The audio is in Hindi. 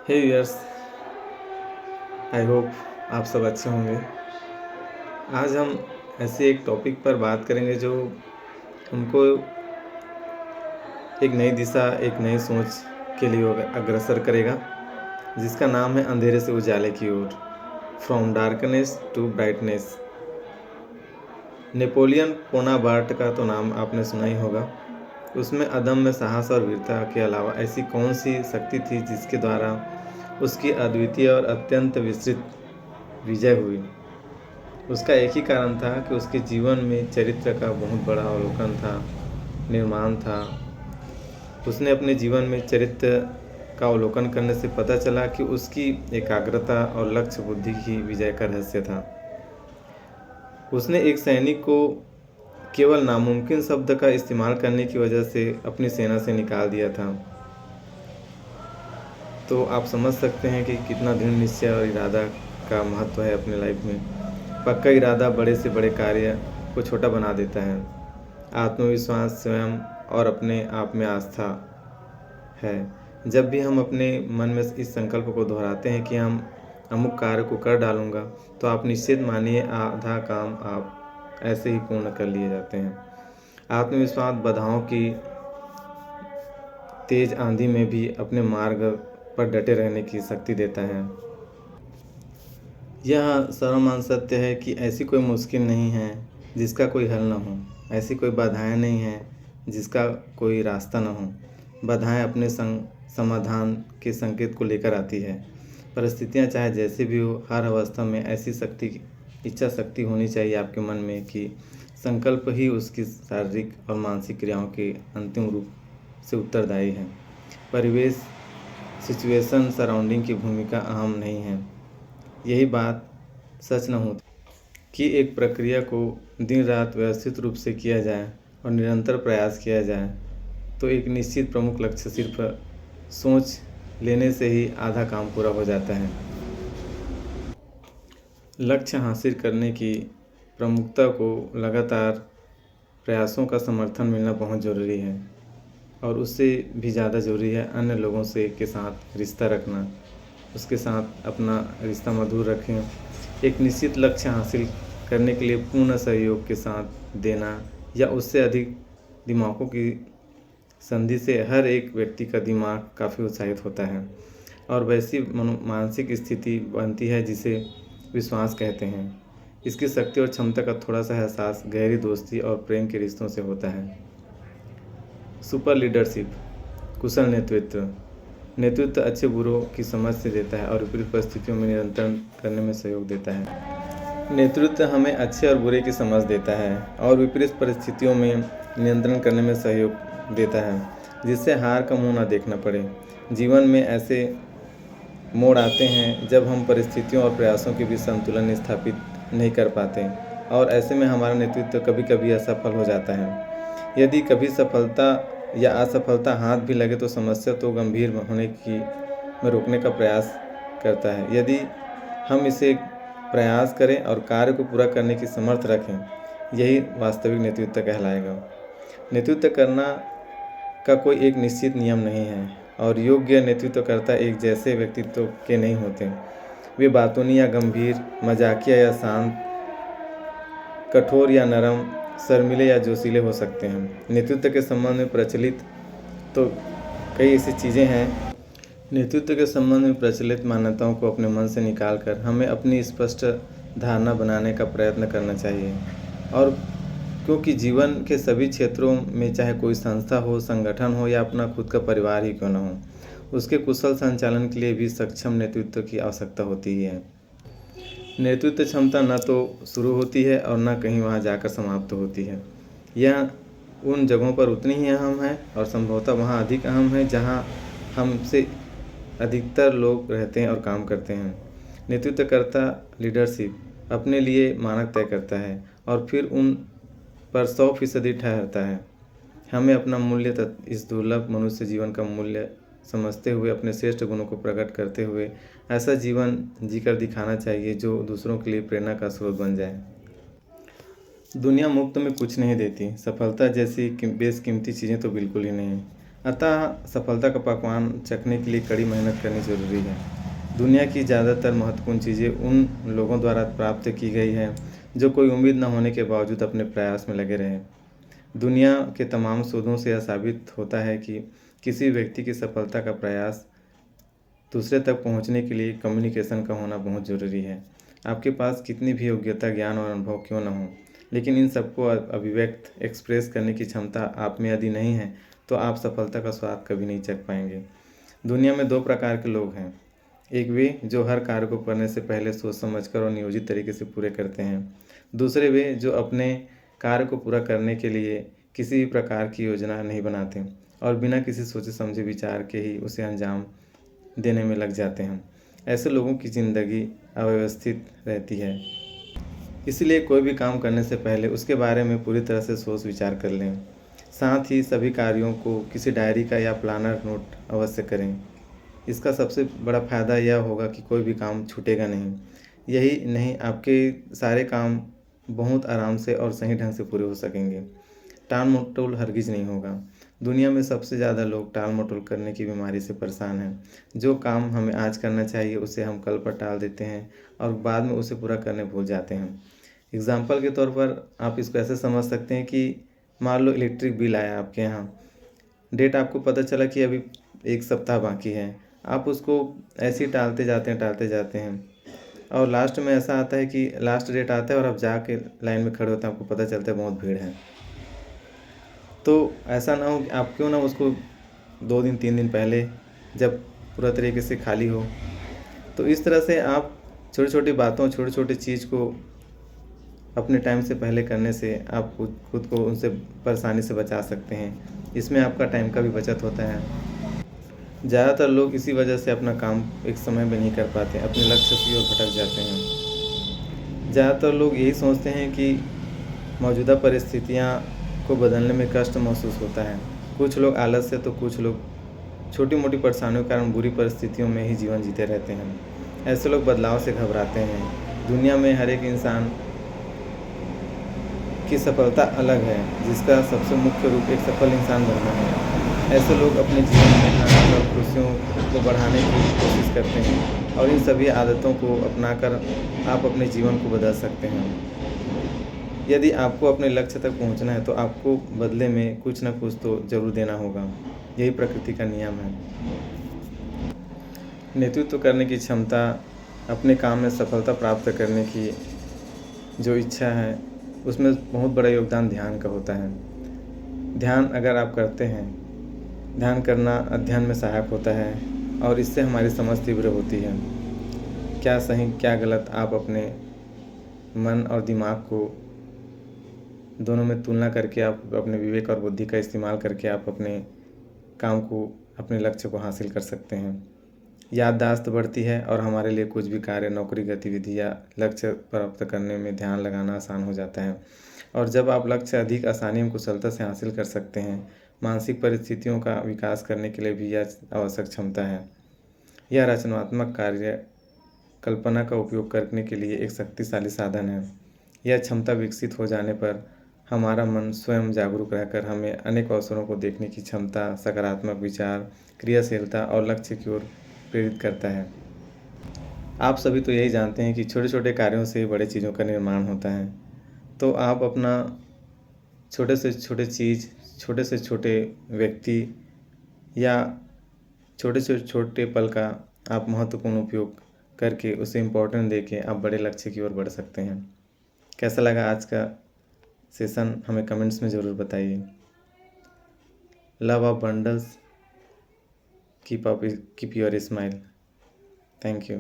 हे व्यूअर्स, आई होप आप सब अच्छे होंगे। आज हम ऐसे एक टॉपिक पर बात करेंगे जो हमको एक नई दिशा, एक नई सोच के लिए अग्रसर करेगा, जिसका नाम है अंधेरे से उजाले की ओर, from darkness to brightness. Napoleon Bonaparte का तो नाम आपने सुना ही होगा। उसमें अदम्य साहस और वीरता के अलावा ऐसी कौन सी शक्ति थी जिसके द्वारा उसकी अद्वितीय और अत्यंत विस्तृत विजय हुई। उसका एक ही कारण था कि उसके जीवन में चरित्र का बहुत बड़ा अवलोकन था, निर्माण था। उसने अपने जीवन में चरित्र का अवलोकन करने से पता चला कि उसकी एकाग्रता और लक्ष्य बुद्धि ही विजय का रहस्य था। उसने एक सैनिक को केवल नामुमकिन शब्द का इस्तेमाल करने की वजह से अपनी सेना से निकाल दिया था। तो आप समझ सकते हैं कि कितना दृढ़ निश्चय और इरादा का महत्व है अपने लाइफ में। पक्का इरादा बड़े से बड़े कार्य को छोटा बना देता है। आत्मविश्वास, स्वयं और अपने आप में आस्था है। जब भी हम अपने मन में इस संकल्प को दोहराते हैं कि हम अमुक कार्य को कर डालूंगा, तो आप निश्चित मानिए आधा काम आप ऐसे ही पूर्ण कर लिए जाते हैं। आत्मविश्वास बाधाओं की तेज आंधी में भी अपने मार्ग पर डटे रहने की शक्ति देता है। यह सर्वमान्य सत्य है कि ऐसी कोई मुश्किल नहीं है जिसका कोई हल न हो। ऐसी कोई बाधाएं नहीं हैं जिसका कोई रास्ता न हो। बाधाएं अपने समाधान के संकेत को लेकर आती है। परिस्थितियां चाहे जैसी भी हो, हर अवस्था में ऐसी इच्छा शक्ति होनी चाहिए आपके मन में कि संकल्प ही उसकी शारीरिक और मानसिक क्रियाओं के अंतिम रूप से उत्तरदायी है। परिवेश, सिचुएशन, सराउंडिंग की भूमिका अहम नहीं है। यही बात सच न होती कि एक प्रक्रिया को दिन रात व्यवस्थित रूप से किया जाए और निरंतर प्रयास किया जाए, तो एक निश्चित प्रमुख लक्ष्य सिर्फ सोच लेने से ही आधा काम पूरा हो जाता है। लक्ष्य हासिल करने की प्रमुखता को लगातार प्रयासों का समर्थन मिलना बहुत ज़रूरी है, और उससे भी ज़्यादा ज़रूरी है अन्य लोगों से के साथ रिश्ता रखना, उसके साथ अपना रिश्ता मधुर रखें। एक निश्चित लक्ष्य हासिल करने के लिए पूर्ण सहयोग के साथ देना या उससे अधिक दिमागों की संधि से हर एक व्यक्ति का दिमाग काफ़ी उत्साहित होता है, और वैसी मानसिक स्थिति बनती है जिसे विश्वास कहते हैं। इसकी शक्ति और क्षमता का थोड़ा सा एहसास गहरी दोस्ती और प्रेम के रिश्तों से होता है। सुपर लीडरशिप, कुशल नेतृत्व अच्छे बुरों की समझ से देता है और विपरीत परिस्थितियों में नियंत्रण करने में सहयोग देता है। नेतृत्व हमें अच्छे और बुरे की समझ देता है और विपरीत परिस्थितियों में नियंत्रण करने में सहयोग देता है, जिससे हार का मुंह न देखना पड़े। जीवन में ऐसे मोड़ आते हैं जब हम परिस्थितियों और प्रयासों के बीच संतुलन स्थापित नहीं कर पाते, और ऐसे में हमारा नेतृत्व कभी कभी असफल हो जाता है। यदि कभी सफलता या असफलता हाथ भी लगे तो समस्या तो गंभीर होने में रोकने का प्रयास करता है। यदि हम इसे प्रयास करें और कार्य को पूरा करने की समर्थ रखें, यही वास्तविक नेतृत्व कहलाएगा। नेतृत्व करना का कोई एक निश्चित नियम नहीं है, और योग्य नेतृत्वकर्ता एक जैसे व्यक्तित्व के नहीं होते। वे बातूनी या गंभीर, मजाकिया या शांत, कठोर या नरम, शर्मीले या जोशीले हो सकते हैं। नेतृत्व के संबंध में प्रचलित तो कई ऐसी चीज़ें हैं। नेतृत्व के संबंध में प्रचलित मान्यताओं को अपने मन से निकालकर हमें अपनी स्पष्ट धारणा बनाने का प्रयत्न करना चाहिए। और क्योंकि जीवन के सभी क्षेत्रों में, चाहे कोई संस्था हो, संगठन हो या अपना खुद का परिवार ही क्यों न हो, उसके कुशल संचालन के लिए भी सक्षम नेतृत्व की आवश्यकता होती ही है। नेतृत्व क्षमता न तो शुरू होती है और न कहीं वहाँ जाकर समाप्त होती है। यह उन जगहों पर उतनी ही अहम है और संभवतः वहाँ अधिक अहम है जहाँ हमसे अधिकतर लोग रहते हैं और काम करते हैं। नेतृत्वकर्ता लीडरशिप अपने लिए मानक तय करता है और फिर उन पर 100% ठहरता है। हमें अपना मूल्य इस दुर्लभ मनुष्य जीवन का मूल्य समझते हुए अपने श्रेष्ठ गुणों को प्रकट करते हुए ऐसा जीवन जीकर दिखाना चाहिए जो दूसरों के लिए प्रेरणा का स्रोत बन जाए। दुनिया मुफ्त में कुछ नहीं देती। सफलता जैसी बेशकीमती चीज़ें तो बिल्कुल ही नहीं। अतः सफलता का पकवान चखने के लिए कड़ी मेहनत करनी ज़रूरी है। दुनिया की ज़्यादातर महत्वपूर्ण चीज़ें उन लोगों द्वारा प्राप्त की गई है जो कोई उम्मीद न होने के बावजूद अपने प्रयास में लगे रहे। दुनिया के तमाम शोधों से यह साबित होता है कि किसी व्यक्ति की सफलता का प्रयास दूसरे तक पहुंचने के लिए कम्युनिकेशन का होना बहुत ज़रूरी है। आपके पास कितनी भी योग्यता, ज्ञान और अनुभव क्यों न हो, लेकिन इन सबको अभिव्यक्त एक्सप्रेस करने की क्षमता आप में यदि नहीं है तो आप सफलता का स्वाद कभी नहीं चख पाएंगे। दुनिया में दो प्रकार के लोग हैं। एक वे जो हर कार्य को करने से पहले सोच समझकर और नियोजित तरीके से पूरे करते हैं। दूसरे वे जो अपने कार्य को पूरा करने के लिए किसी भी प्रकार की योजना नहीं बनाते और बिना किसी सोचे समझे विचार के ही उसे अंजाम देने में लग जाते हैं। ऐसे लोगों की ज़िंदगी अव्यवस्थित रहती है। इसलिए कोई भी काम करने से पहले उसके बारे में पूरी तरह से सोच विचार कर लें। साथ ही सभी कार्यों को किसी डायरी का या प्लानर नोट अवश्य करें। इसका सबसे बड़ा फ़ायदा यह होगा कि कोई भी काम छूटेगा नहीं। यही नहीं, आपके सारे काम बहुत आराम से और सही ढंग से पूरे हो सकेंगे। टाल मटोल हरगिज़ नहीं होगा। दुनिया में सबसे ज़्यादा लोग टाल मटोल करने की बीमारी से परेशान हैं। जो काम हमें आज करना चाहिए उसे हम कल पर टाल देते हैं और बाद में उसे पूरा करने भूल जाते हैं। एग्ज़ाम्पल के तौर पर आप इसको ऐसे समझ सकते हैं कि मान लो इलेक्ट्रिक बिल आया आपके यहाँ, डेट आपको पता चला कि अभी 1 सप्ताह बाकी है। आप उसको ऐसे ही टालते जाते हैं और लास्ट में ऐसा आता है कि लास्ट डेट आता है और आप जाके लाइन में खड़े होते हैं, आपको पता चलता है बहुत भीड़ है। तो ऐसा ना हो कि आप क्यों ना उसको 2 दिन 3 दिन पहले, जब पूरा तरीके से खाली हो, तो इस तरह से आप छोटी-छोटी बातों, छोटे-छोटे चीज़ को अपने टाइम से पहले करने से आप खुद को उनसे परेशानी से बचा सकते हैं। इसमें आपका टाइम का भी बचत होता है। ज़्यादातर लोग इसी वजह से अपना काम एक समय में नहीं कर पाते, अपने लक्ष्य की ओर भटक जाते हैं। ज़्यादातर लोग यही सोचते हैं कि मौजूदा परिस्थितियाँ को बदलने में कष्ट महसूस होता है। कुछ लोग आलस से तो कुछ लोग छोटी-मोटी परेशानियों के कारण बुरी परिस्थितियों में ही जीवन जीते रहते हैं। ऐसे लोग बदलाव से घबराते हैं। दुनिया में हर एक इंसान की सफलता अलग है, जिसका सबसे मुख्य रूप एक सफल इंसान बनना है। ऐसे लोग अपने जीवन में आनंद और खुशियों को बढ़ाने की कोशिश करते हैं और इन सभी आदतों को अपनाकर आप अपने जीवन को बदल सकते हैं। यदि आपको अपने लक्ष्य तक पहुंचना है तो आपको बदले में कुछ न कुछ तो ज़रूर देना होगा। यही प्रकृति का नियम है। नेतृत्व करने की क्षमता, अपने काम में सफलता प्राप्त करने की जो इच्छा है, उसमें बहुत बड़ा योगदान ध्यान का होता है। ध्यान अगर आप करते हैं, ध्यान करना अध्ययन में सहायक होता है और इससे हमारी समझ तीव्र होती है। क्या सही क्या गलत, आप अपने मन और दिमाग को दोनों में तुलना करके आप अपने विवेक और बुद्धि का इस्तेमाल करके आप अपने काम को, अपने लक्ष्य को हासिल कर सकते हैं। याददाश्त बढ़ती है और हमारे लिए कुछ भी कार्य, नौकरी, गतिविधि या लक्ष्य प्राप्त करने में ध्यान लगाना आसान हो जाता है। और जब आप लक्ष्य अधिक आसानी एवं कुशलता से हासिल कर सकते हैं, मानसिक परिस्थितियों का विकास करने के लिए भी यह आवश्यक क्षमता है। यह रचनात्मक कार्य कल्पना का उपयोग करने के लिए एक शक्तिशाली साधन है। यह क्षमता विकसित हो जाने पर हमारा मन स्वयं जागरूक रहकर हमें अनेक अवसरों को देखने की क्षमता, सकारात्मक विचार, क्रियाशीलता और लक्ष्य की ओर प्रेरित करता है। आप सभी तो यही जानते हैं कि छोटे-छोटे कार्यों से बड़े चीज़ों का निर्माण होता है। तो आप अपना छोटे से छोटे चीज़, छोटे से छोटे व्यक्ति या छोटे से छोटे पल का आप महत्वपूर्ण उपयोग करके उसे इम्पोर्टेंस देके आप बड़े लक्ष्य की ओर बढ़ सकते हैं। कैसा लगा आज का सेशन, हमें कमेंट्स में ज़रूर बताइए। Love of bundles, keep your smile. Thank you.